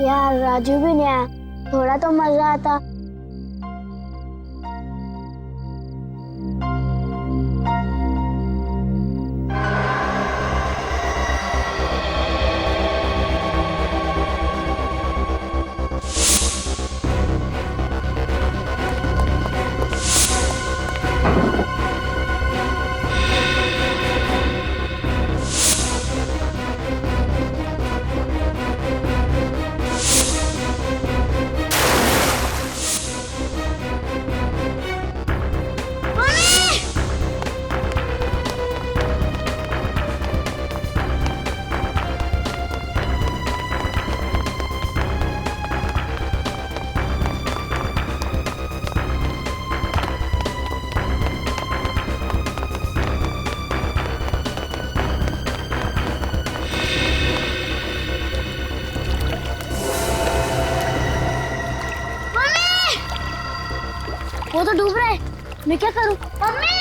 यार राजू भी नहीं आया, थोड़ा तो मजा आता। वो तो डूब रहा है, मैं क्या करूं? मम्मी!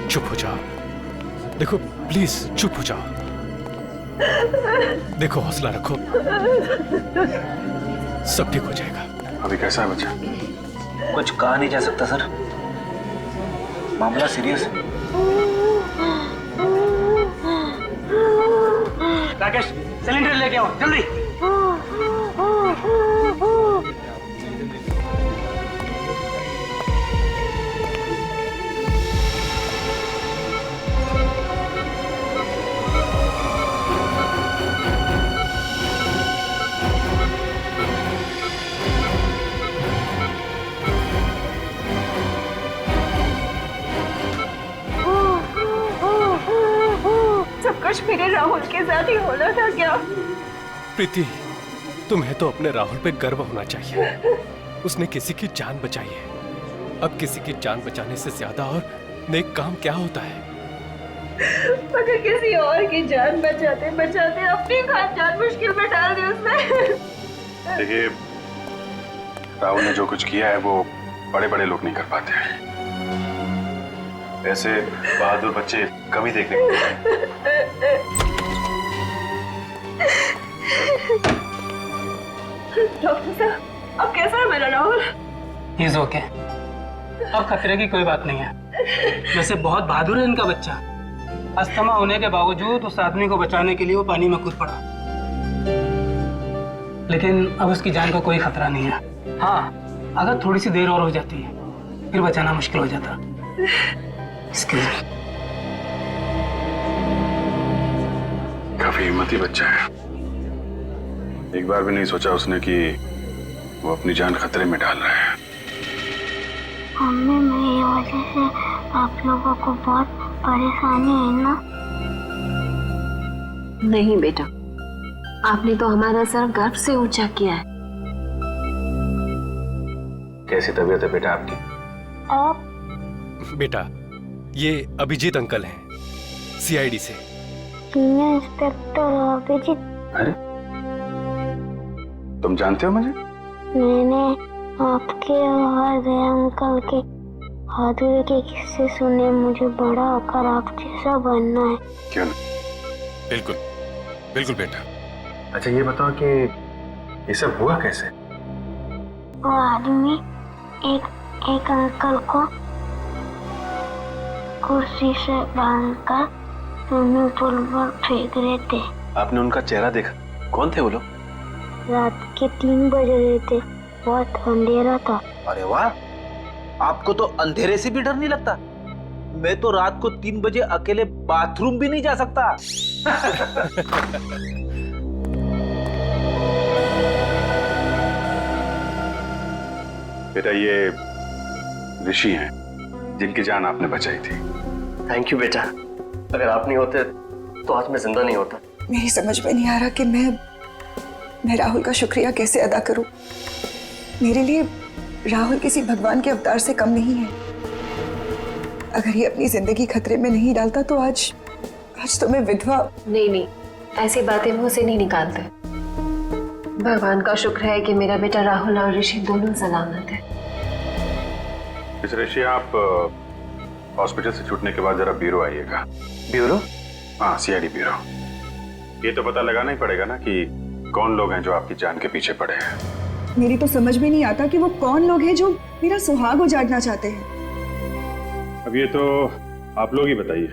चुप हो जाओ। देखो प्लीज चुप हो जाओ। देखो हौसला रखो, सब ठीक हो जाएगा। अभी कैसा है बच्चा? कुछ कहा नहीं जा सकता सर, मामला सीरियस है। राकेश सिलेंडर लेके आओ जल्दी। कुछ मेरे राहुल के साथ ही होना था क्या? प्रीति, तुम्हें तो अपने राहुल पे गर्व होना चाहिए। उसने किसी की जान बचाई है। अब किसी की जान बचाने से ज्यादा और नेक काम क्या होता है? मगर किसी और की जान बचाते बचाते अपनी खास जान मुश्किल में डाल दी उसने। देखिए, राहुल ने जो कुछ किया है वो बड़े बड़े लोग नहीं कर पाते हैं। ऐसे बहादुर बच्चे कभी देखने को मिलते हैं। डॉक्टर साहब, अब कैसा है मेरा राहुल? ही इज ओके, अब खतरे की कोई बात नहीं है। वैसे बहुत बहादुर है इनका बच्चा। अस्थमा होने के बावजूद उस आदमी को बचाने के लिए वो पानी में कूद पड़ा, लेकिन अब उसकी जान का कोई खतरा नहीं है। हाँ, अगर थोड़ी सी देर और हो जाती है फिर बचाना मुश्किल हो जाता। Excuse me. काफी हिम्मती बच्चा है। एक बार भी नहीं सोचा उसने कि वो अपनी जान खतरे में डाल रहा है। मम्मी, मेरी वजह से आप लोगों को बहुत परेशानी है ना? नहीं बेटा, आपने तो हमारा सर गर्व से ऊंचा किया है। कैसी तबीयत है बेटा आपकी? आप बेटा, ये अभिजीत अंकल हैं, सीआईडी से। सीनियर इंस्पेक्टर अभिजीत, अरे तुम जानते हो मुझे? मैंने आपके और दया अंकल के बहादुरी के किस्से सुने। मुझे बड़ा होकर आप जैसा बनना है। क्यों नहीं? बिल्कुल बिल्कुल बेटा। अच्छा ये बताओ कि ये सब हुआ कैसे? वो आदमी एक अंकल को कुर्सी से बांधकर स्विमिंग पूल पर फेंक रहे थे। आपने उनका चेहरा देखा? कौन थे वो लोग? रात के 3 बज रहे थे, बहुत अंधेरा था। अरे वाह, आपको तो अंधेरे से भी डर नहीं लगता? मैं तो रात को 3 बजे अकेले बाथरूम भी नहीं जा सकता। बेटा ये ऋषि हैं जिनकी जान आपने बचाई थी। थैंक यू बेटा, अगर आप नहीं होते तो आज मैं जिंदा नहीं होता। मेरी समझ में नहीं आ रहा कि मैं राहुल का शुक्रिया कैसे अदा करूं। मेरे लिए राहुल किसी भगवान के अवतार से कम नहीं है। अगर ये अपनी जिंदगी खतरे में नहीं डालता तो आज तो मैं विधवा। नहीं, ऐसी बातें मुंह से नहीं निकालते। भगवान का शुक्र है कि मेरा बेटा राहुल और ऋषि दोनों सलामत है। इस ऋषि आप हॉस्पिटल से छूटने के बाद जरा ब्यूरो आइएगा। ब्यूरो? हाँ, सीआईडी ब्यूरो। ये तो पता लगाना ही पड़ेगा ना कि कौन लोग हैं जो आपकी जान के पीछे पड़े हैं। मेरी तो समझ में नहीं आता कि वो कौन लोग हैं जो मेरा सुहाग उजाड़ना चाहते हैं। अब ये तो आप लोग ही बताइए।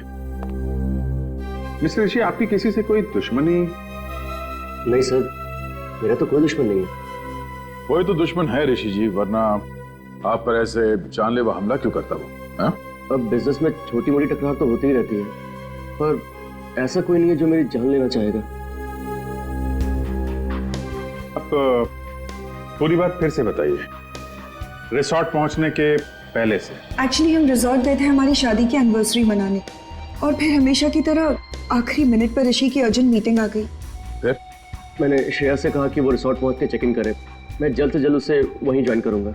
मिस्टर ऋषि, आपकी किसी से कोई दुश्मनी? नहीं सर, मेरा तो कोई दुश्मन नहीं है। कोई तो दुश्मन है ऋषि जी, वरना आप पर ऐसे जानलेवा हमला क्यों करता वो? हाँ? अब बिजनेस में छोटी मोटी टकरार तो होती ही रहती है, पर ऐसा कोई नहीं है जो मेरी जान लेना चाहेगा। अब पूरी बात फिर से बताइए, रिसोर्ट पहुंचने के पहले से। एक्चुअली हम रिजॉर्ट गए थे हमारी शादी की एनिवर्सरी मनाने, और फिर हमेशा की तरह आखिरी मिनट पर ऋषि की अर्जेंट मीटिंग आ गई। फिर मैंने श्रेया से कहा कि वो रिसोर्ट पहुंच के चेक इन करे। मैं जल्द से जल्द उसे वहीं ज्वाइन करूंगा।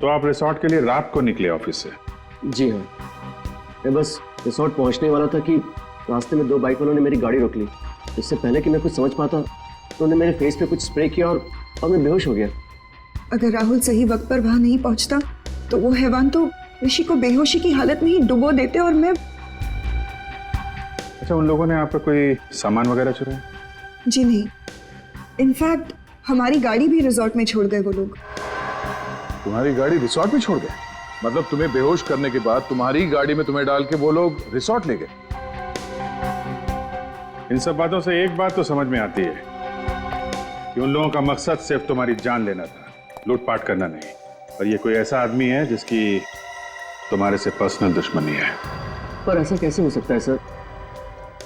तो आप रिसोर्ट के लिए रात को निकले ऑफिस से? जी हाँ, मैं बस रिसोर्ट पहुंचने वाला था कि रास्ते में 2 बाइक वालों ने मेरी गाड़ी रोक ली। इससे पहले कि मैं कुछ समझ पाता तो उन्होंने मेरे फेस पे कुछ स्प्रे किया और मैं बेहोश हो गया। अगर राहुल सही वक्त पर वहां नहीं पहुंचता तो वो हैवान तो ऋषि को बेहोशी की हालत में ही डुबो देते और मैं। अच्छा, उन लोगों ने आपका कोई सामान वगैरह चुराया? जी नहीं, इनफैक्ट हमारी गाड़ी भी रिजॉर्ट में छोड़ गए वो लोग। तुम्हारी गाड़ी रिसोर्ट में छोड़ गए? मतलब तुम्हें बेहोश करने के बाद तुम्हारी गाड़ी में तुम्हें डाल के वो लोग रिसोर्ट ले गए? इन सब बातों से एक बात तो समझ में आती है कि उन लोगों का मकसद सिर्फ तुम्हारी जान लेना था, लूटपाट करना नहीं। और ये कोई ऐसा आदमी है जिसकी तुम्हारे से पर्सनल दुश्मनी है। पर ऐसा कैसे हो सकता है सर?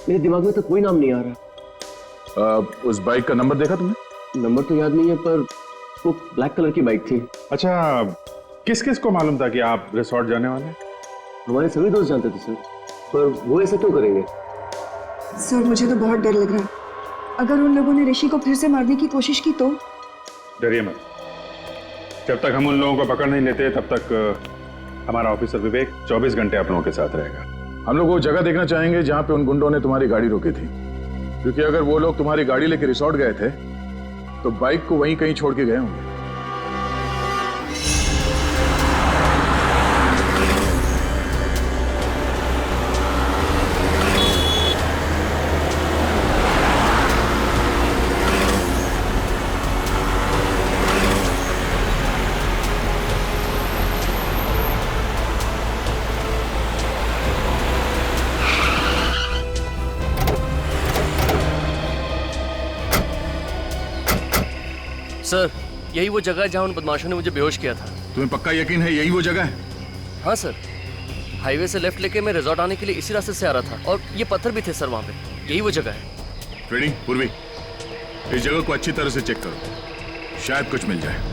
मेरे दिमाग में तो कोई नाम नहीं आ रहा। उस बाइक का नंबर देखा तुमने? नंबर तो याद नहीं है, पर वो ब्लैक कलर की बाइक थी। अच्छा, किस किस को मालूम था कि आप रिसोर्ट जाने वाले हैं? हमारे सभी दोस्त जानते थे सर, पर वो ऐसा क्यों करेंगे? सर मुझे तो बहुत डर लग रहा है। अगर उन लोगों ने ऋषि को फिर से मारने की कोशिश की तो? डरिए मत। जब तक हम उन लोगों को पकड़ नहीं लेते तब तक हमारा ऑफिसर विवेक 24 घंटे आप लोगों के साथ रहेगा। हम लोग वो जगह देखना चाहेंगे जहां पे उन गुंडों ने तुम्हारी गाड़ी रोकी थी, क्योंकि अगर वो लोग तुम्हारी गाड़ी लेके रिसोर्ट गए थे तो बाइक को वहीं कहीं छोड़ के गए होंगे। सर, यही वो जगह है जहाँ उन बदमाशों ने मुझे बेहोश किया था। तुम्हें पक्का यकीन है यही वो जगह है? हाँ सर, हाईवे से लेफ्ट लेके मैं रिजॉर्ट आने के लिए इसी रास्ते से आ रहा था, और ये पत्थर भी थे सर वहाँ पे। यही वो जगह है। ट्रेडिंग पूर्वी, इस जगह को अच्छी तरह से चेक करो, शायद कुछ मिल जाए।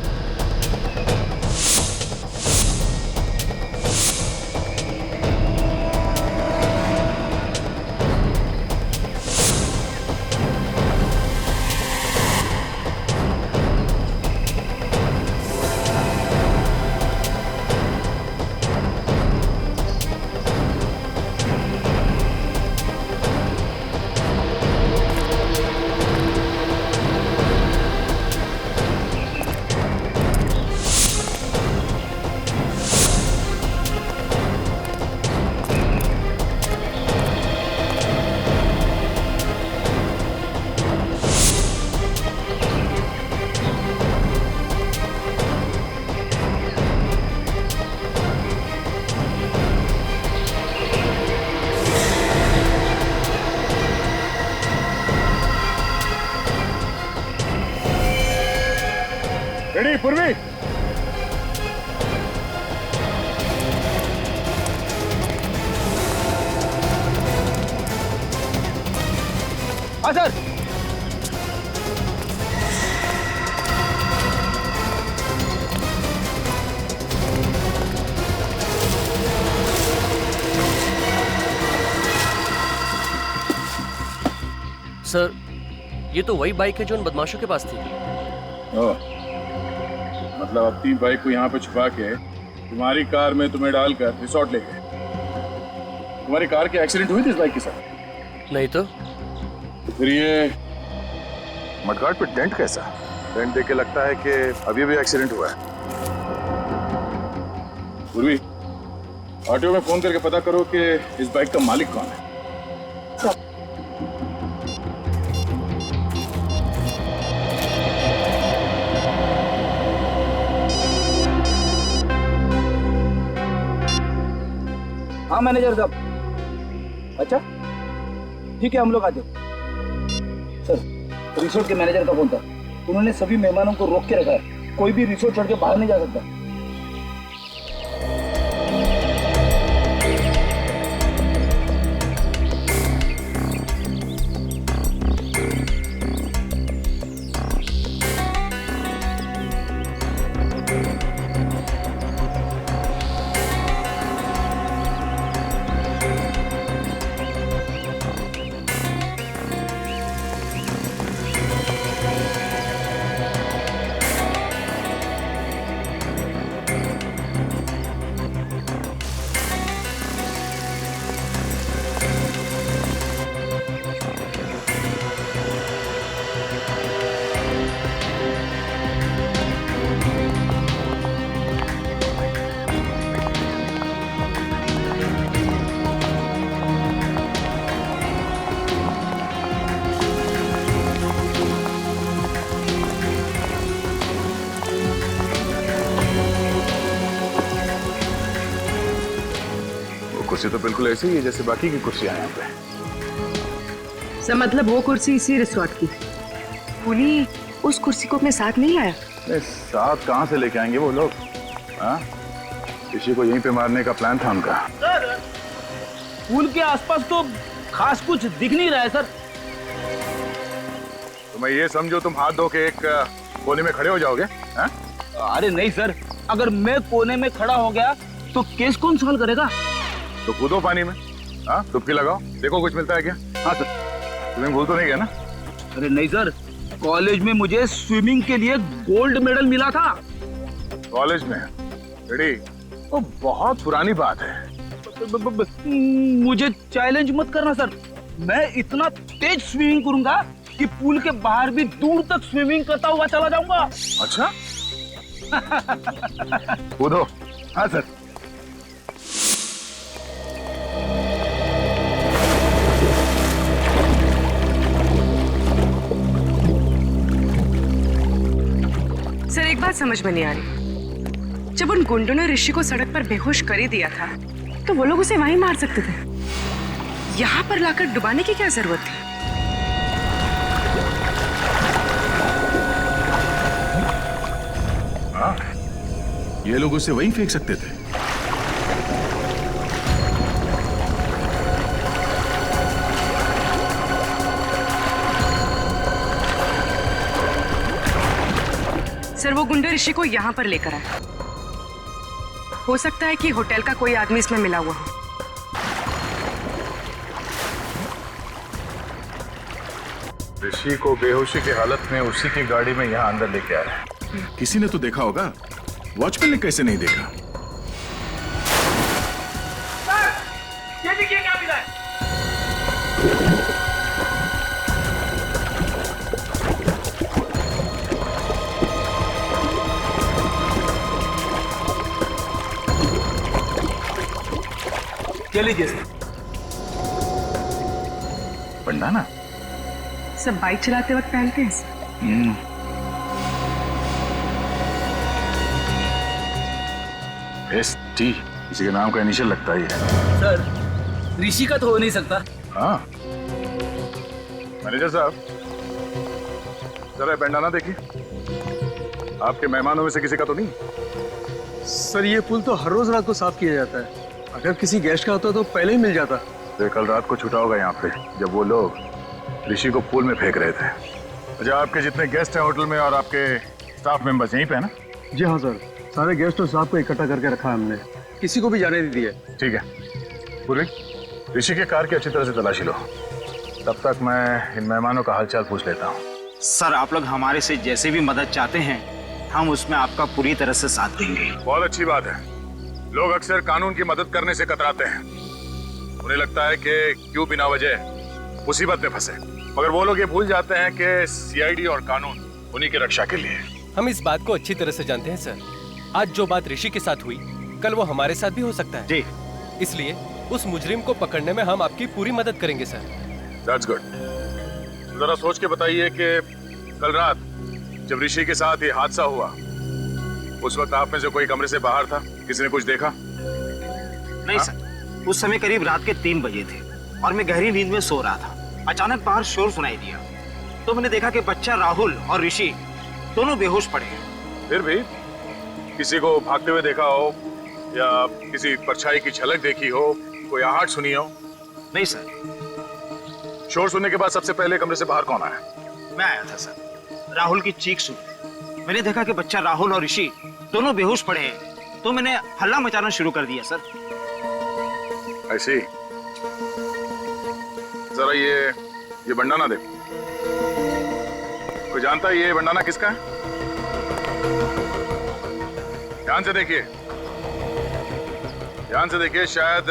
पूर्वी पूर्वी। हाँ सर। सर, ये तो वही बाइक है जो उन बदमाशों के पास थी। मतलब अपनी बाइक को यहाँ पे छुपा के तुम्हारी कार में तुम्हें डालकर रिसोर्ट ले गए। तुम्हारी कार की एक्सीडेंट हुई थी इस बाइक के साथ? नहीं तो फिर ये मडगार्ड पे डेंट कैसा? डेंट देख के लगता है कि अभी भी एक्सीडेंट हुआ है। पूर्वी, ऑटो में फोन करके पता करो कि इस बाइक का मालिक कौन है। हाँ मैनेजर साहब। अच्छा ठीक है, हम लोग आते हैं। सर, रिसोर्ट के मैनेजर का फोन था। उन्होंने सभी मेहमानों को रोक के रखा है, कोई भी रिसोर्ट छोड़ के बाहर नहीं जा सकता। कुर्सी तो बिल्कुल ऐसी ही है जैसे बाकी की कुर्सियां हैं यहाँ पे। सर मतलब वो कुर्सी इसी रिसोर्ट की। पुली उस कुर्सी को अपने साथ नहीं लाया? साथ कहाँ से लेके आएंगे वो लोग? हाँ, किसी को यहीं पे मारने का प्लान था उनका। सर, पुल के आसपास तो खास कुछ दिख नहीं रहा है सर। तो मैं ये समझो तुम हाथ धो के एक कोने में खड़े हो जाओगे? हाँ? अरे नहीं सर, अगर मैं कोने में खड़ा हो गया तो केस कौन सॉल्व करेगा? तो कूदो पानी में, हाँ, डुबकी लगाओ, देखो कुछ मिलता है क्या। हाँ सर। तुम्हें भूल तो नहीं गया ना? अरे नहीं सर, कॉलेज में मुझे स्विमिंग के लिए गोल्ड मेडल मिला था। कॉलेज में? रेडी? तो बहुत पुरानी बात है। मुझे चैलेंज मत करना सर, मैं इतना तेज स्विमिंग करूंगा कि पुल के बाहर भी दूर तक स्विमिंग करता हुआ चला जाऊंगा। अच्छा? कूदो। हाँ सर। सर एक बात समझ में नहीं आ रही, जब उन गुंडों ने ऋषि को सड़क पर बेहोश कर ही दिया था तो वो लोग उसे वहीं मार सकते थे। यहाँ पर लाकर डुबाने की क्या जरूरत थी? हाँ, ये लोग उसे वहीं फेंक सकते थे। सर वो गुंडे ऋषि को यहाँ पर लेकर आए। हो सकता है कि होटल का कोई आदमी इसमें मिला हुआ हो। ऋषि को बेहोशी की हालत में उसी की गाड़ी में यहाँ अंदर लेके आया। किसी ने तो देखा होगा, वॉचमैन ने कैसे नहीं देखा? ये देखिए क्या मिला है। लीजिए सर। पंडाना सब बाइक चलाते वक्त पहनते हैं सर। ST किसी के नाम का इनिशियल लगता ही है। सर ऋषि का तो हो नहीं सकता। हाँ, मैनेजर साहब जरा बैंडाना देखिए। आपके मेहमानों में से किसी का तो नहीं? सर ये पुल तो हर रोज रात को साफ किया जाता है। अगर किसी गेस्ट का होता तो पहले ही मिल जाता। तो कल रात को छूटा होगा यहाँ पे जब वो लोग ऋषि को पूल में फेंक रहे थे। अच्छा, आपके जितने गेस्ट हैं होटल में और आपके स्टाफ मेंबर्स यहीं पे है ना? जी हाँ सर, सारे गेस्ट और स्टाफ को इकट्ठा करके रखा है हमने, किसी को भी जाने नहीं दिया। ठीक है पूर्वी, ऋषि के कार की अच्छी तरह से तलाशी लो, तब तक मैं इन मेहमानों का हालचाल पूछ लेता हूँ। सर आप लोग हमारे से जैसे भी मदद चाहते हैं हम उसमें आपका पूरी तरह से साथ देंगे। बहुत अच्छी बात है। लोग अक्सर कानून की मदद करने से कतराते हैं। उन्हें लगता है कि क्यों बिना वजह मुसीबत में फंसे, मगर वो लोग ये भूल जाते हैं कि सीआईडी और कानून उन्हीं की रक्षा के लिए। हम इस बात को अच्छी तरह से जानते हैं सर। आज जो बात ऋषि के साथ हुई कल वो हमारे साथ भी हो सकता है जी। इसलिए उस मुजरिम को पकड़ने में हम आपकी पूरी मदद करेंगे सर। That's good. जरा सोच के बताइए कि कल रात जब ऋषि के साथ ये हादसा हुआ उस वक्त आप में से कोई कमरे से बाहर था? किसी ने कुछ देखा? नहीं सर, उस समय करीब रात के 3 बजे थे और मैं गहरी नींद में सो रहा था। अचानक बाहर शोर सुनाई दिया तो मैंने देखा कि बच्चा राहुल और ऋषि दोनों बेहोश पड़े हैं। फिर भी किसी को भागते हुए देखा हो या किसी परछाई की झलक देखी हो, कोई आहट सुनी हो? नहीं सर। शोर सुनने के बाद सबसे पहले कमरे से बाहर कौन आया? मैं आया था सर। राहुल की चीख सुनी, मैंने देखा कि बच्चा राहुल और ऋषि दोनों बेहोश पड़े हैं तो मैंने हल्ला मचाना शुरू कर दिया सर। ऐसे ही जरा ये बंडाना देखो। कोई जानता है ये बंडाना किसका है? ध्यान से देखिए, ध्यान से देखिए। शायद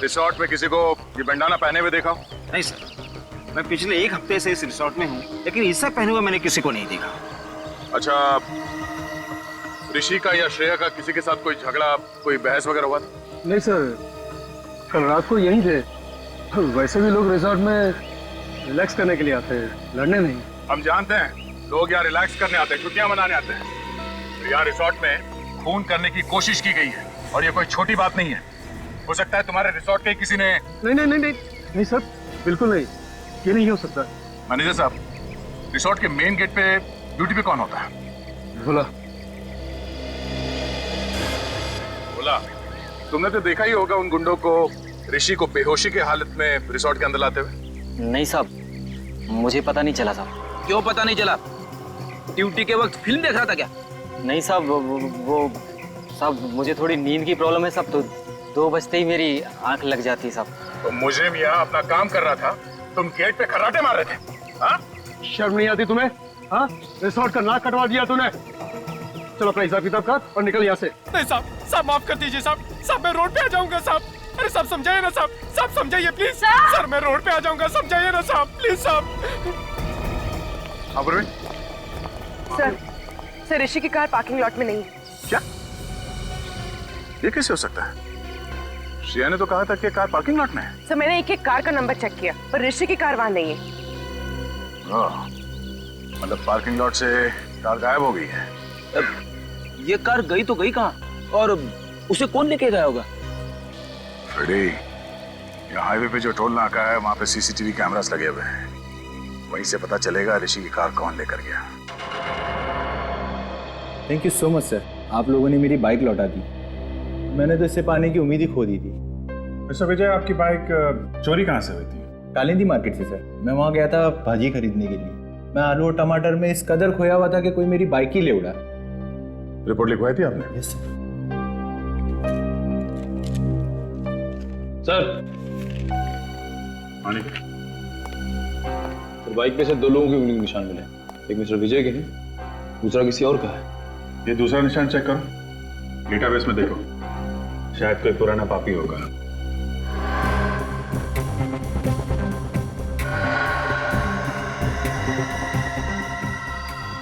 रिसोर्ट में किसी को ये बंडाना पहने हुए देखा हो। नहीं सर, मैं पिछले 1 हफ्ते से इस रिसोर्ट में हूँ लेकिन इससे पहने हुए मैंने किसी को नहीं देखा। अच्छा, ऋषि का या श्रेया का किसी के साथ कोई झगड़ा, कोई बहस वगैरह हुआ था? नहीं सर, कल रात को यहीं थे। वैसे भी लोग रिसोर्ट में रिलैक्स करने के लिए आते हैं, लड़ने नहीं। हम जानते हैं लोग यहाँ रिलैक्स करने आते हैं, छुट्टियां मनाने आते हैं। तो यहाँ रिसोर्ट में खून करने की कोशिश की गई है और ये कोई छोटी बात नहीं है। हो सकता है तुम्हारे रिसोर्ट के किसी ने। नहीं सर, बिल्कुल नहीं, ये नहीं हो सकता। मैनेजर साहब, रिसोर्ट के मेन गेट पे ड्यूटी पे कौन होता है? बोला तुमने तो देखा ही होगा उन गुंडों को ऋषि को बेहोशी के हालत में रिसोर्ट के अंदर लाते हुए। नहीं साहब, मुझे पता नहीं चला साहब। क्यों पता नहीं चला? ड्यूटी के वक्त फिल्म देख रहा था क्या? नहीं साहब, वो साहब मुझे थोड़ी नींद की प्रॉब्लम है साहब, तो 2 बजते ही मेरी आंख लग जाती साहब। तो मुझे भी यहाँ अपना काम कर रहा था, तुम गेट पे खर्राटे मार रहे थे। हाँ, शर्म नहीं आती तुम्हें? हाँ, रिसोर्ट का नाक कटवा दिया तूने। चलो अपना हिसाब किताब कर और निकल यहाँ से। नहीं साहब, साहब माफ कर दीजिए साहब। साहब मैं रोड पे आ जाऊंगा साहब। अरे साहब समझाइए ना साहब, साहब समझाइए प्लीज। सर मैं रोड पे आ जाऊंगा, समझाइए ना साहब प्लीज साहब। सर ऋषि की कार पार्किंग लॉट में नहीं है। क्या? ये कैसे हो सकता है? श्रेया ने तो कहा था कि कार पार्किंग लॉट में है। सर मैंने एक कार का नंबर चेक किया पर ऋषि की कार वहाँ नहीं है। मतलब पार्किंग लॉट से कार गायब हो गई है। ये कार गई तो गई कहाँ और उसे कौन लेके गया होगा? फ्रेडी, यहाँ हाईवे पे जो टोल नाका है वहाँ पे सीसीटीवी कैमरास लगे हुए हैं, वहीं से पता चलेगा ऋषि की कार कौन लेकर गया। Thank you so much sir, आप लोगों ने मेरी बाइक लौटा दी। मैंने तो इससे पाने की उम्मीद ही खो दी थी। मिस्टर विजय, आपकी बाइक चोरी कहाँ से हुई थी? कालिंदी मार्केट से सर। मैं वहाँ गया था भाजी खरीदने के लिए। मैं आलू और टमाटर में इस कदर खोया हुआ था कि कोई मेरी बाइक ही ले उड़ा। रिपोर्ट लिखवाई थी आपने? Yes sir. सर बाइक पे से 2 लोगों के उंगली के निशान मिले। एक मिस्टर विजय के हैं, दूसरा किसी और का है। ये दूसरा निशान चेक करो, डेटाबेस में देखो, शायद कोई पुराना पापी होगा।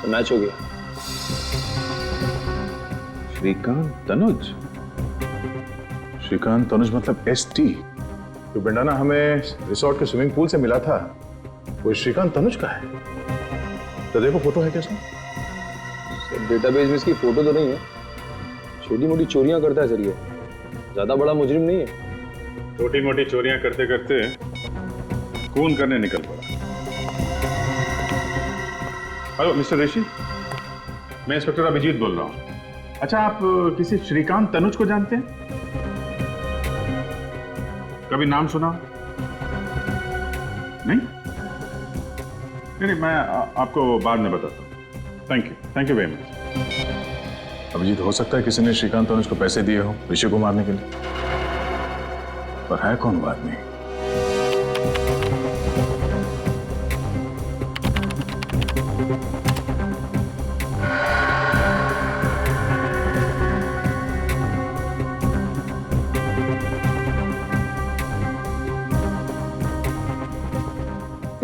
तो मैच हो गया। श्रीकांत तनुज? श्रीकांत तनुज मतलब ST? जो बंडाना हमें रिसोर्ट के स्विमिंग पूल से मिला था वो श्रीकांत तनुज का है। तो देखो फोटो है क्या इसमें? डेटाबेस में इसकी फोटो तो नहीं है। छोटी मोटी चोरियां करता है सर, ये ज्यादा बड़ा मुजरिम नहीं है। छोटी मोटी चोरियां करते करते खून करने निकल पड़ा। हेलो मिस्टर ऋषि, मैं इंस्पेक्टर अभिजीत बोल रहा हूँ। अच्छा, आप किसी श्रीकांत तनुज को जानते हैं? कभी नाम सुना? नहीं, मैं आपको बाद में बताता हूँ। Thank you very much. Abhijit, हो सकता है किसी ने श्रीकांत तनुज को पैसे दिए हो ऋषि को मारने के लिए, पर है कौन बात नहीं।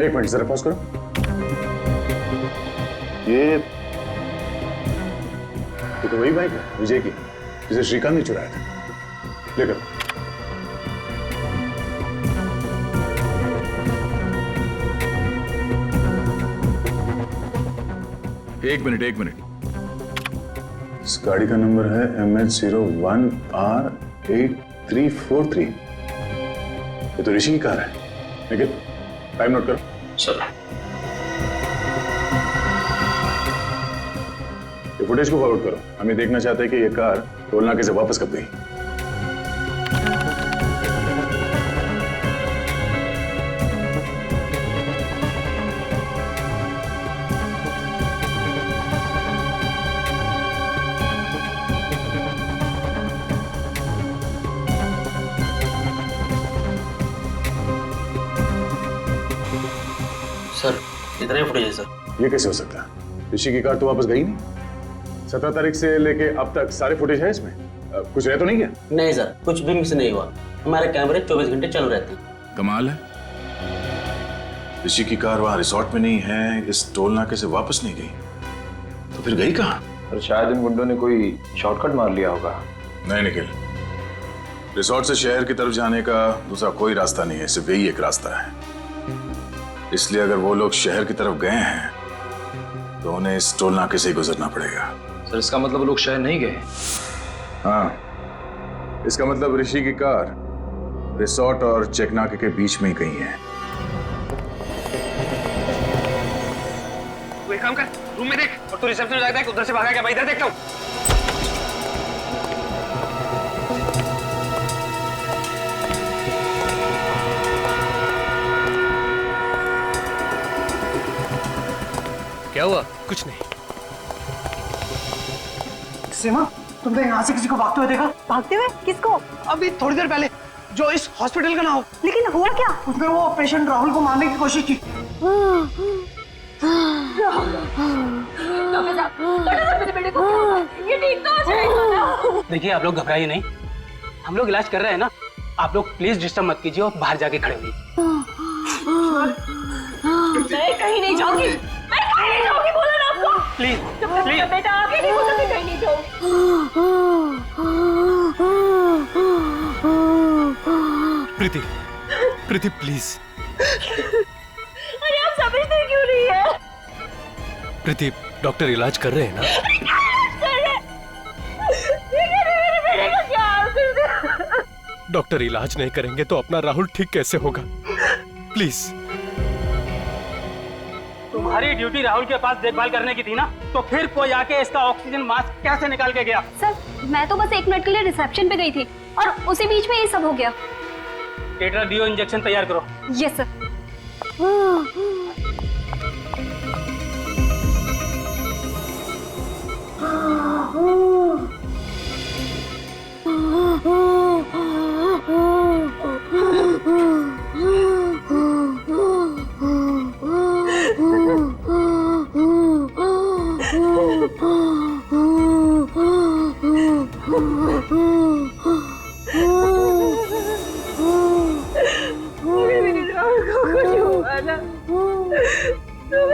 एक मिनट जरा पॉज करो। ये तो वही बाइक है विजय की जिसे श्रीकांत ने चुराया था। लेकर एक मिनट। इस गाड़ी का नंबर है MH01R8343। ये तो ऋषि की कार है। लेकिन टाइम नोट करो। सर, ये फुटेज को फॉरवर्ड करो। हम ये देखना चाहते हैं कि ये कार टोल नाके से वापस कब गई। सर, इतना ही फुटेज है सर। ये कैसे हो सकता है? ऋषि की कार तो वापस गई नहीं। 17 तारीख से लेके अब तक सारे फुटेज है इसमें। कुछ रह तो नहीं गया? नहीं सर, कुछ भी मिस नहीं हुआ। हमारे कैमरे 24 घंटे चालू रहते हैं। कमाल है। ऋषि की कार वहां रिसोर्ट में नहीं है, इस टोल नाके से वापस नहीं गई, तो फिर गई कहाँ? और शायद इन गुंडों ने कोई शॉर्टकट मार लिया होगा। नहीं निखिल, रिसोर्ट से शहर की तरफ जाने का दूसरा कोई रास्ता नहीं है, सिर्फ यही एक रास्ता है। इसलिए अगर वो लोग शहर की तरफ गए हैं तो उन्हें इस टोल नाके से ही गुजरना पड़ेगा। सर, इसका मतलब वो लोग शहर नहीं गए? हाँ, इसका मतलब ऋषि की कार रिसोर्ट और चेक नाके के बीच में ही कहीं है। तू एक काम कर, रूम में देख, और तू रिसेप्शन जाता है, उधर से भागा क्या? मैं इधर देखता हूँ। क्या हुआ? कुछ नहीं। सीमा, तुमने यहाँ से किसी को भागते हुए देखा? भागते हुए? किसको? अभी थोड़ी देर पहले, जो इस हॉस्पिटल का ना हो। लेकिन हुआ क्या? उसने वो पेशेंट राहुल को मारने की कोशिश की। देखिए, आप लोग घबराइए नहीं, हम लोग इलाज कर रहे हैं ना। आप लोग प्लीज डिस्टर्ब मत कीजिए और बाहर जाके खड़े होइए। मैं कहीं नहीं जाऊंगी, बोला ना आपको। प्लीज प्लीज बेटा, आगे नहीं बोला, मैं कहीं नहीं जाऊंगी। प्रीति प्लीज। अरे आप समझते क्यों नहीं है? प्रीति, डॉक्टर इलाज कर रहे हैं ना? डॉक्टर इलाज नहीं करेंगे तो अपना राहुल ठीक कैसे होगा? प्लीज। तुम्हारी ड्यूटी राहुल के पास देखभाल करने की थी ना, तो फिर कोई आके इसका ऑक्सीजन मास्क कैसे निकाल के गया? सर, मैं तो बस 1 मिनट के लिए रिसेप्शन पे गई थी और उसी बीच में ये सब हो गया। टेट्राडियो इंजेक्शन तैयार करो। Yes sir.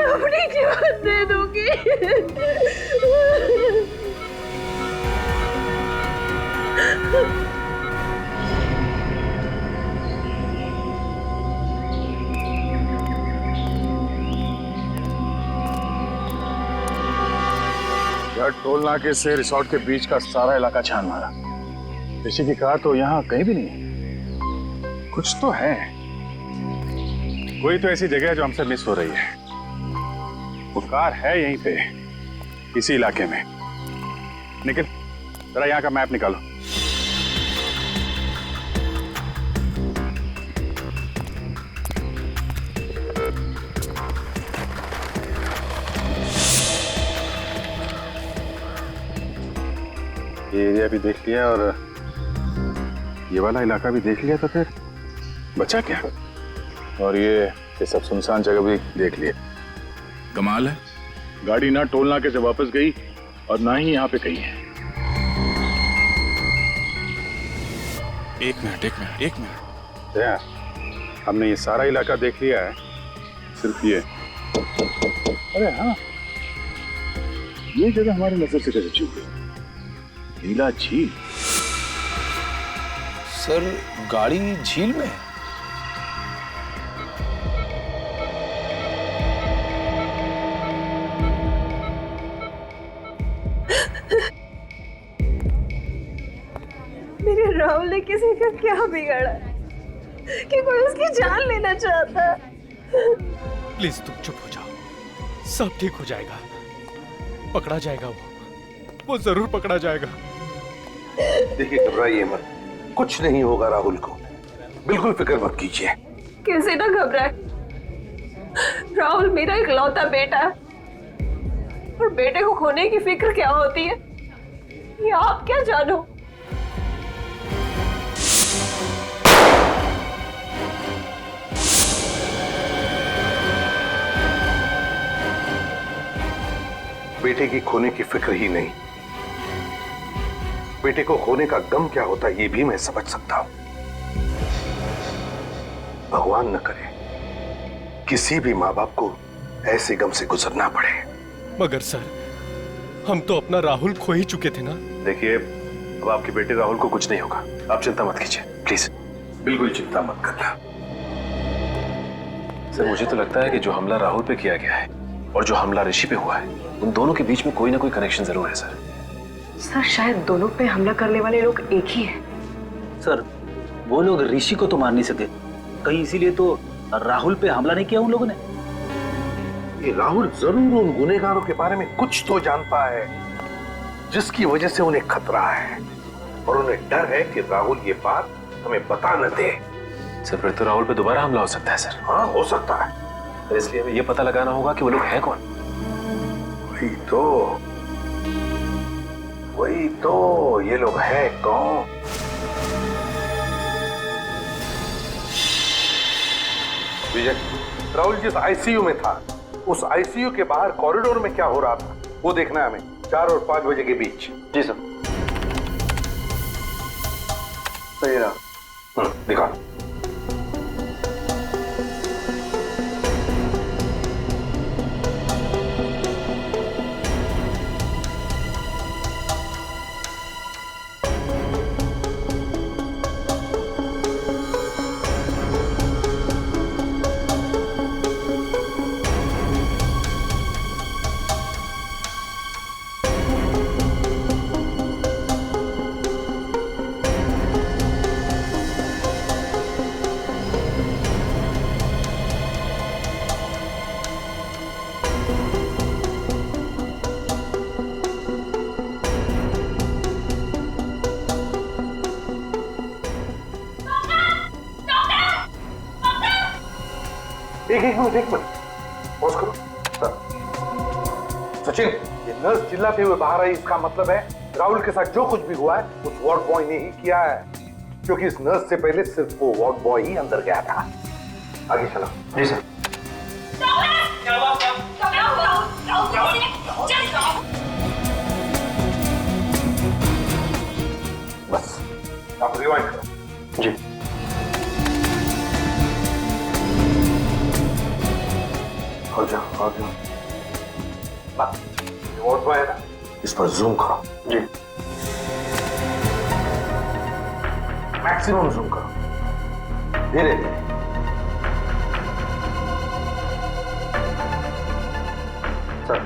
अपनी जीवन दे दूंगी। यार, टोल नाके से रिसोर्ट के बीच का सारा इलाका छान मारा। ऋषि की कार तो यहाँ कहीं भी नहीं है। कुछ तो है, कोई तो ऐसी जगह है जो हमसे मिस हो रही है। वो कार है यहीं पे, इसी इलाके में। निखिल, जरा यहाँ का मैप निकालो। ये एरिया भी देख लिया और ये वाला इलाका भी देख लिया, तो फिर बचा क्या? और ये सब सुनसान जगह भी देख लिया। कमाल है, गाड़ी ना टोल नाके से वापस गई और ना ही यहाँ पे कहीं है। एक मिनट। यार, हमने ये सारा इलाका देख लिया है, सिर्फ ये। अरे हाँ, ये जगह हमारी नजर से कैसे चूक गई? नीला झील। सर, गाड़ी झील में है? मेरे राहुल ने किसी का क्या बिगाड़ा कि कोई उसकी जान लेना चाहता? प्लीज तुम चुप हो जाओ, सब ठीक हो जाएगा। पकड़ा जाएगा, वो जरूर पकड़ा जाएगा। देखिए, घबराइए मत, कुछ नहीं होगा राहुल को, बिल्कुल फिक्र मत कीजिए। कैसे ना घबराए, राहुल मेरा इकलौता बेटा है और बेटे को खोने की फिक्र क्या होती है ये आप क्या जानो। बेटे की खोने की फिक्र ही नहीं, बेटे को खोने का गम क्या होता है ये भी मैं समझ सकता हूं। भगवान न करे किसी भी माँ बाप को ऐसे गम से गुजरना पड़े। मगर सर, हम तो अपना राहुल खो ही चुके थे ना। देखिए, अब आपके बेटे राहुल को कुछ नहीं होगा, आप चिंता मत कीजिए, प्लीज बिल्कुल चिंता मत करना। सर, मुझे तो लगता है कि जो हमला राहुल पे किया गया है और जो हमला ऋषि पे हुआ है, उन दोनों के बीच में कोई ना कोई कनेक्शन जरूर है सर। सर, शायद दोनों पे हमला करने वाले लोग एक ही हैं। सर, वो लोग ऋषि को तो मार नहीं सके, कहीं इसीलिए तो राहुल पे हमला नहीं किया उन लोगों ने। ये राहुल जरूर उन गुनहगारों के बारे में कुछ तो जानता है जिसकी वजह से उन्हें खतरा है, और उन्हें डर है कि राहुल ये बात हमें बता न दे। सर, फिर तो राहुल पे दोबारा हमला हो सकता है सर। हाँ, हो सकता है। तो इसलिए हमें ये पता लगाना होगा कि वो लोग हैं कौन। वही तो ये लोग हैं कौन? विजय, राहुल जिस आईसीयू में था, उस आईसीयू के बाहर कॉरिडोर में क्या हो रहा था वो देखना है हमें, 4 और 5 बजे के बीच। जी सर। सही रहा। दिखा। एक मिनट पॉज करो। सचिन, ये नर्स चिल्लाते हुए बाहर आई, इसका मतलब है राहुल के साथ जो कुछ भी हुआ है उस वार्ड बॉय ने ही किया है, क्योंकि इस नर्स से पहले सिर्फ वो वार्ड बॉय ही अंदर गया था। आगे चलो। जी सर। बस आप रिवाइंड करो। जी। और जाओ। वार्ड बॉय है ना, इस पर जूम करो। जी। मैक्सिमम जूम करो, धीरे धीरे। सर,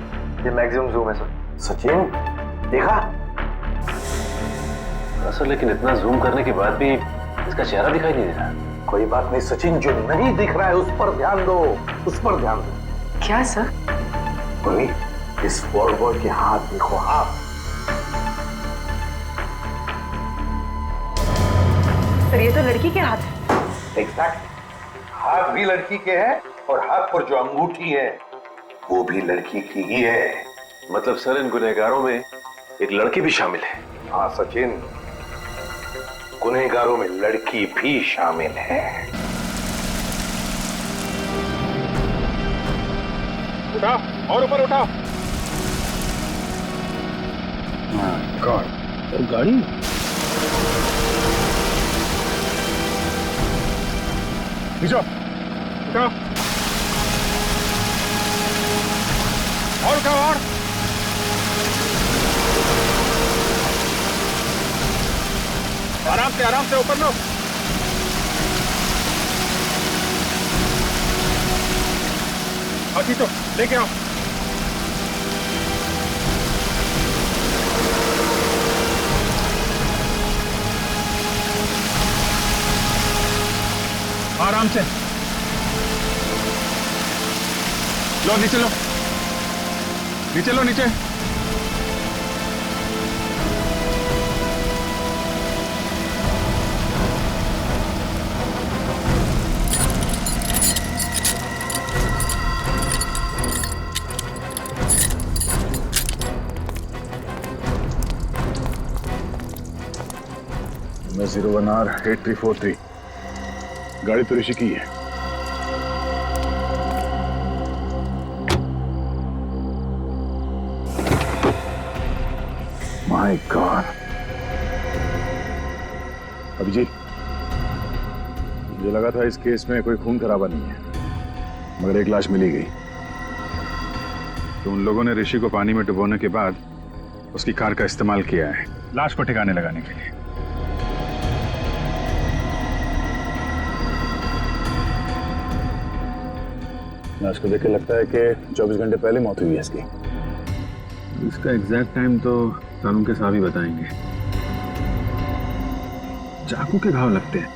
ये मैक्सिमम जूम है सर। सचिन, देखा? सर, लेकिन इतना जूम करने के बाद भी इसका चेहरा दिखाई नहीं दे रहा। कोई बात नहीं सचिन, जो नहीं दिख रहा है उस पर ध्यान दो, उस पर ध्यान दो। क्या सर? मम्मी, इस बॉय के हाथ देखो, हाथ। सर ये तो लड़की के हाथ है। एग्जैक्ट, हाथ भी लड़की के हैं और हाथ पर जो अंगूठी है वो भी लड़की की ही है। मतलब सर इन गुनहगारों में एक लड़की भी शामिल है? हाँ सचिन, गुनहगारों में लड़की भी शामिल है। उठाओ और ऊपर उठाओ। गॉड, गाड़ी खींचो, उठाओ और उठाओ और। आराम से ऊपर लो। खींचो, लेके आओ। आराम से लो, नीचे लो, नीचे लो, नीचे। मैं 01R8343, गाड़ी तो ऋषि की है। माय गॉड, अभिजीत, मुझे लगा था इस केस में कोई खून खराबा नहीं है, मगर एक लाश मिली गई। तो उन लोगों ने ऋषि को पानी में डुबोने के बाद उसकी कार का इस्तेमाल किया है लाश को ठिकाने लगाने के लिए। लाश को देख के लगता है कि 24 घंटे पहले मौत हुई है इसकी। इसका एग्जैक्ट टाइम तो कानून के साहब ही बताएंगे। चाकू के घाव लगते हैं,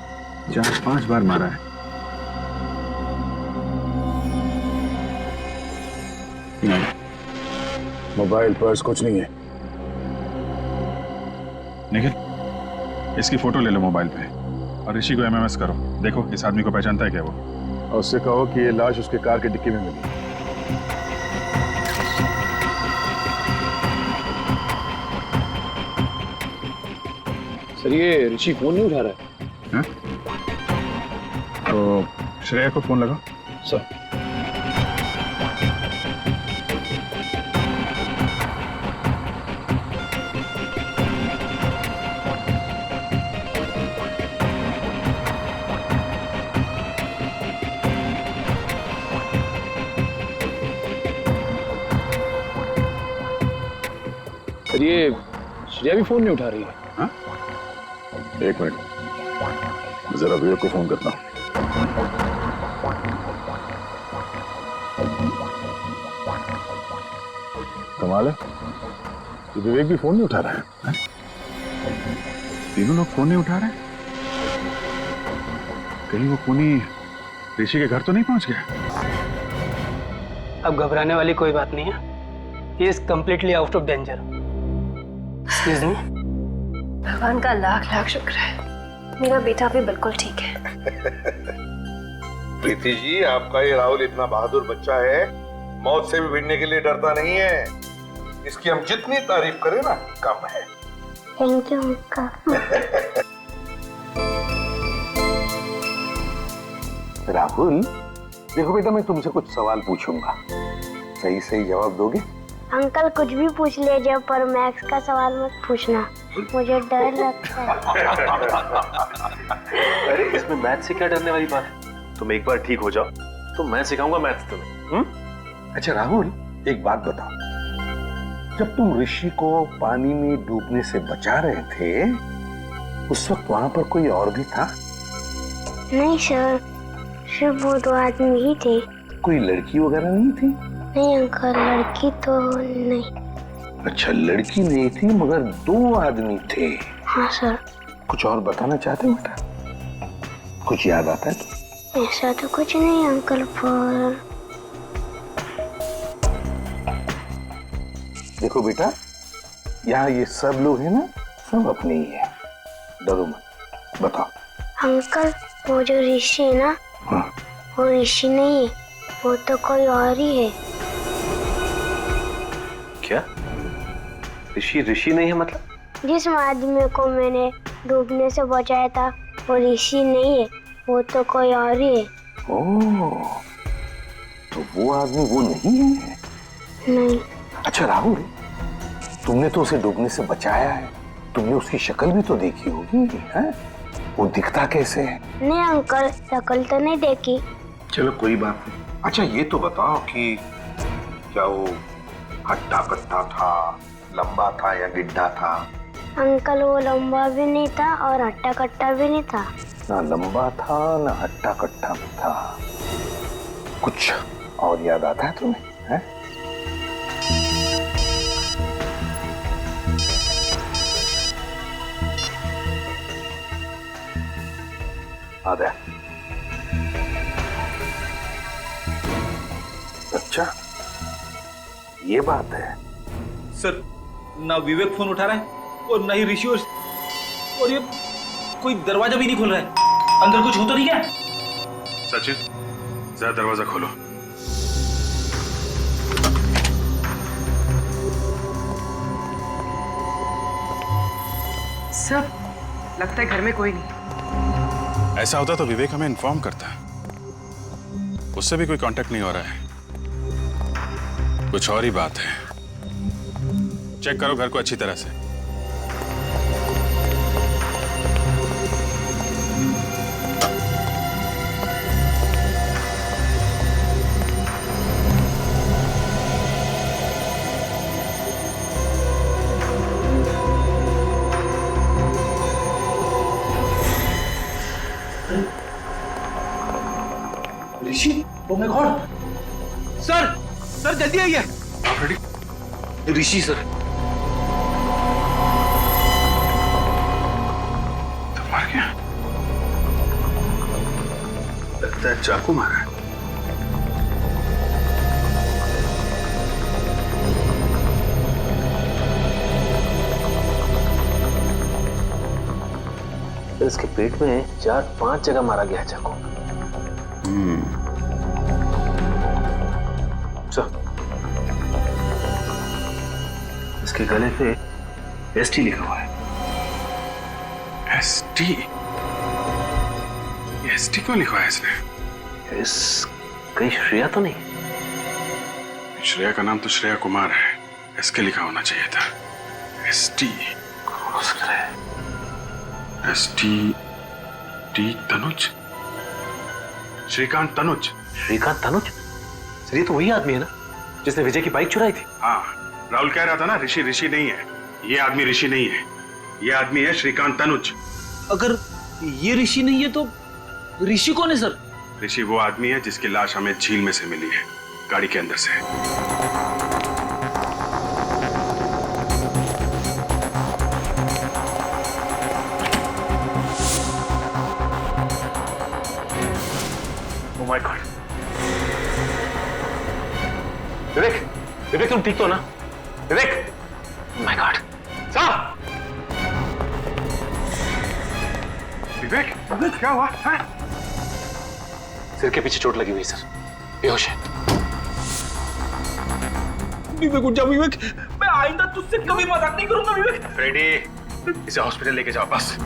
4-5 बार मारा है। नहीं, मोबाइल पर्स कुछ नहीं है। निखिल, इसकी फोटो ले लो मोबाइल पे और ऋषि को एमएमएस करो। देखो इस आदमी को पहचानता है क्या वो, और उससे कहो कि ये लाश उसके कार की डिक्की में मिली। सर ये ऋषि फोन नहीं उठा रहा है। तो श्रेया को फोन लगाओ। सर सर ये श्रेया भी फोन नहीं उठा रही है। हाँ? एक मिनट, जरा विवेक को फोन करता हूँ। कमाल है, ये विवेक भी फोन नहीं उठा रहा है। हाँ? तीनों लोग फोन नहीं उठा रहे। कहीं वो खूनी ऋषि के घर तो नहीं पहुंच गया? अब घबराने वाली कोई बात नहीं है। He is completely out of danger. Excuse me? भगवान का लाख लाख शुक्र है, मेरा बेटा भी बिल्कुल ठीक है। प्रीति जी, आपका ये राहुल इतना बहादुर बच्चा है, मौत से भी भिड़ने के लिए डरता नहीं है। इसकी हम जितनी तारीफ करें ना कम है। Thank you uncle. राहुल, देखो बेटा, मैं तुमसे कुछ सवाल पूछूंगा, सही सही जवाब दोगे? अंकल कुछ भी पूछ लीजिए, पर मैथ्स का सवाल मत पूछना, मुझे डर लगता है। अरे इसमें मैथ से क्या डरने वाली बात है? तुम एक बार ठीक हो जाओ तो मैं सिखाऊंगा मैथ्स तुम्हें। अच्छा राहुल, एक बात बताओ, जब तुम ऋषि को पानी में डूबने से बचा रहे थे, उस वक्त वहां पर कोई और भी था? नहीं सर, सिर्फ वो 2 आदमी ही थे। कोई लड़की वगैरह नहीं थी? नहीं अंकल, लड़की तो नहीं। अच्छा, लड़की नहीं थी मगर 2 आदमी थे। हाँ सर। कुछ और बताना चाहते हो बेटा? कुछ याद आता है तो? ऐसा तो कुछ नहीं अंकल, पर देखो बेटा, यहाँ ये सब लोग हैं ना, सब अपने ही है, डरो मत। बताओ अंकल, वो जो ऋषि है ना, हाँ। वो ऋषि नहीं है, वो तो कोई और ही है। क्या? ऋषि ऋषि नहीं है मतलब? जिस आदमी को मैंने डूबने से बचाया था वो ऋषि नहीं है, वो तो कोई और ही है। ओह, तो वो आदमी वो नहीं है? नहीं। अच्छा राहुल, तुमने तो उसे डूबने से बचाया है, तुमने उसकी शक्ल भी तो देखी होगी, हैं? वो दिखता कैसे है? नहीं अंकल, शक्ल तो नहीं देखी। चलो कोई बात नहीं। अच्छा ये तो बताओ कि क्या वो हट्टा कट्टा था, लंबा था या गिड्ढा था? अंकल, वो लंबा भी नहीं था और हट्टा कट्टा भी नहीं था। ना लंबा था ना हट्टा कट्टा भी था। कुछ और याद आता है तुम्हें? हैं? आदा। अच्छा ये बात है। सर, ना विवेक फोन उठा रहा है और ना ही ऋषि, और ये कोई दरवाजा भी नहीं खोल रहा है। अंदर कुछ हो तो नहीं क्या? सचिन, जरा दरवाजा खोलो। सर, लगता है घर में कोई नहीं। ऐसा होता तो विवेक हमें इन्फॉर्म करता। उससे भी कोई कांटेक्ट नहीं हो रहा है। कुछ और ही बात है। चेक करो घर को अच्छी तरह से। Rishi, oh my God! Sir, sir जल्दी आइए। आप रेडी? ऋषि सर। तो मर गया। लगता है चाकू मारा है। इसके पेट में 4-5 जगह मारा गया है चाकू। इसके गले पे एसटी लिखा हुआ है। एसटी? एसटी क्यों लिखा है इसने? कहीं श्रेया तो नहीं? श्रेया का नाम तो श्रेया कुमार है। एसके लिखा होना चाहिए था। एसटी। हो सकता है। ST T Tanuj. Shrikant Tanuj. Shrikant Tanuj? Sir ये तो वही आदमी है ना जिसने विजय की बाइक चुराई थी। हाँ, राहुल कह रहा था ना, ऋषि ऋषि नहीं है। ये आदमी ऋषि नहीं है, ये आदमी है श्रीकांत तनुज। अगर ये ऋषि नहीं है तो ऋषि कौन है सर? ऋषि वो आदमी है जिसकी लाश हमें झील में से मिली है, गाड़ी के अंदर से। ओह माय गॉड! विवेक, विवेक तुम ठीक तो ना? विवेक! My God! साहब! विवेक, विवेक क्या हुआ? हाँ? सिर के पीछे चोट लगी हुई सर, बेहोश है। विवेक उठ जाओ विवेक, मैं आइंदा तुझसे कभी मजाक नहीं करूंगा विवेक। फ्रेडी, इसे हॉस्पिटल लेके जाओ बस।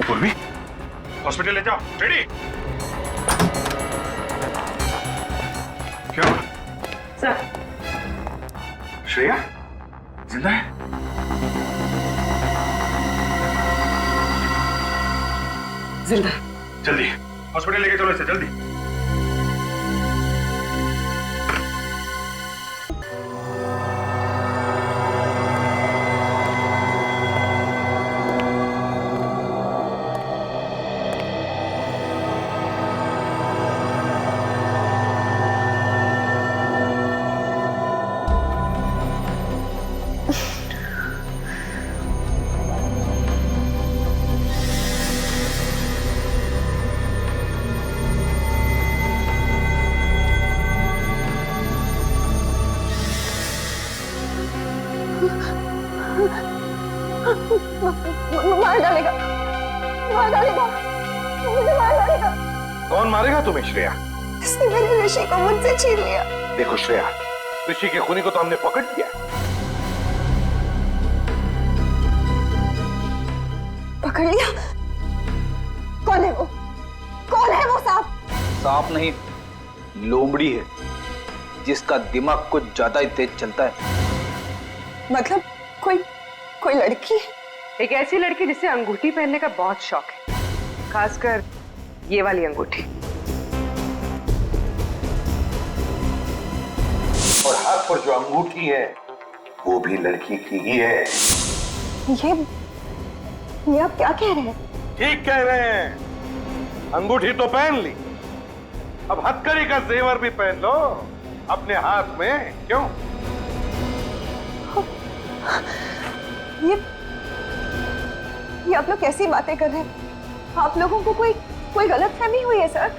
पूर्वी, हॉस्पिटल ले जाओ। फ्रेडी, क्या हुआ? सर, श्रेया जिंदा है? जिंदा। जल्दी हॉस्पिटल लेके चलो इसे, जल्दी। मारेगा तुम्हें श्रेया? इसने मेरे ऋषि को मुझसे छीन लिया। देखो श्रेया, ऋषि के खूनी को तो हमने पकड़ लिया। पकड़ लिया? कौन है वो? कौन है वो सांप? सांप नहीं, लोमड़ी है, जिसका दिमाग कुछ ज्यादा ही तेज चलता है। मतलब कोई लड़की है? एक ऐसी लड़की जिसे अंगूठी पहनने का बहुत शौक है, खासकर ये वाली अंगूठी। और हाथ पर जो अंगूठी है वो भी लड़की की ही है। ये आप क्या कह रहे हैं? ठीक कह रहे हैं। अंगूठी तो पहन ली, अब हथकड़ी का जेवर भी पहन लो अपने हाथ में। क्यों? ये आप लोग कैसी बातें कर रहे हैं? आप लोगों को कोई गलतफहमी हुई है सर।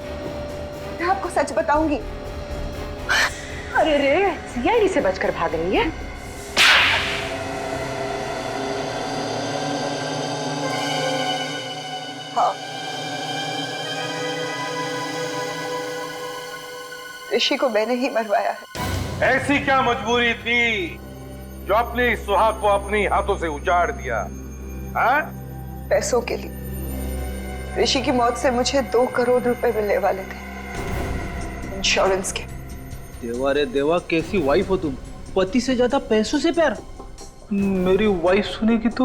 मैं आपको सच बताऊंगी। अरे रे, सीआईडी से बचकर भाग रही है। हाँ, ऋषि को मैंने ही मरवाया है। ऐसी क्या मजबूरी थी जो अपने इस सुहाग को अपने हाथों से उजाड़ दिया? हाँ? पैसों के लिए। ऋषि की मौत से मुझे 2 करोड़ रुपए मिलने वाले थे, इंश्योरेंस के। देवा रे देवा, कैसी वाइफ हो तुम? पति से ज्यादा पैसों से प्यार? मेरी वाइफ सुनेगी तो।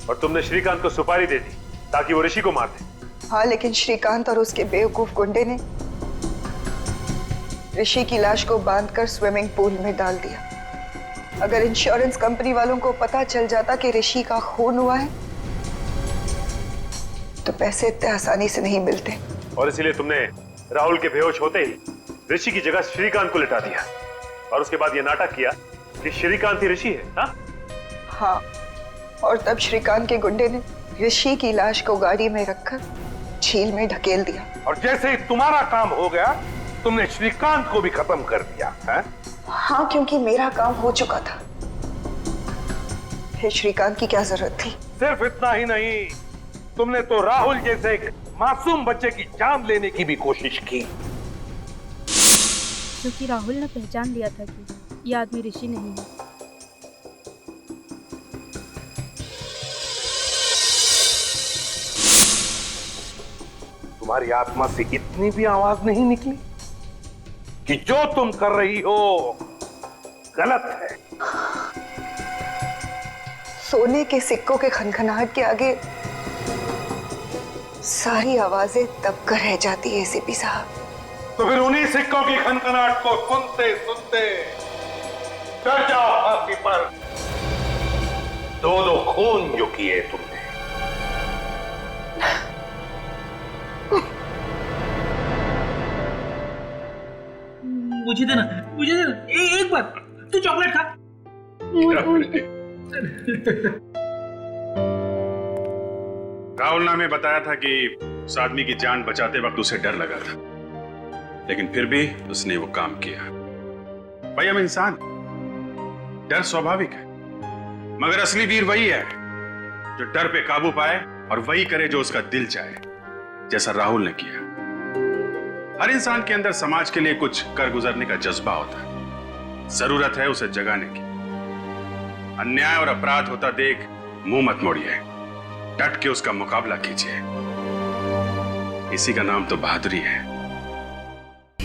और तुमने श्रीकांत को सुपारी दे दी ताकि वो ऋषि को मार दे। हाँ, लेकिन श्रीकांत और उसके बेवकूफ गुंडे ने ऋषि की लाश को बांधकर स्विमिंग पूल में डाल दिया। अगर इंश्योरेंस कंपनी वालों को पता चल जाता कि ऋषि का खून हुआ है तो पैसे इतने आसानी से नहीं मिलते। और इसीलिए तुमने राहुल के बेहोश होते ही ऋषि की जगह श्रीकांत को लिटा दिया और उसके बाद ये नाटक किया कि श्रीकांत ही ऋषि है। हाँ, और तब श्रीकांत के गुंडे ने ऋषि की लाश को गाड़ी में रखकर झील में ढकेल दिया। और जैसे ही तुम्हारा काम हो गया तुमने श्रीकांत को भी खत्म कर दिया है? हाँ, क्योंकि मेरा काम हो चुका था। फिर श्रीकांत की क्या जरूरत थी? सिर्फ इतना ही नहीं, तुमने तो राहुल जैसे एक मासूम बच्चे की जान लेने की भी कोशिश की। क्योंकि राहुल ने पहचान लिया था कि ये आदमी ऋषि नहीं है। तुम्हारी आत्मा से इतनी भी आवाज नहीं निकली कि जो तुम कर रही हो गलत है? सोने के सिक्कों के खनखनाहट के आगे सारी आवाजें दबकर रह जाती है एसीपी साहब। तो फिर उन्हीं सिक्कों की खनखनाहट को सुनते सुनते चढ़ जाओ फांसी पर। 2 खून जो किए तुमने। मुझे देना, एक बार तू चॉकलेट खा। राहुल ने हमें बताया था कि उस आदमी की जान बचाते वक्त उसे डर लगा था, लेकिन फिर भी उसने वो काम किया। भाई, हम इंसान, डर स्वाभाविक है, मगर असली वीर वही है जो डर पे काबू पाए और वही करे जो उसका दिल चाहे, जैसा राहुल ने किया। हर इंसान के अंदर समाज के लिए कुछ कर गुजरने का जज्बा होता है, जरूरत है उसे जगाने की। अन्याय और अपराध होता देख मुंह मत मोड़िए, डट के उसका मुकाबला कीजिए। इसी का नाम तो बहादुरी है।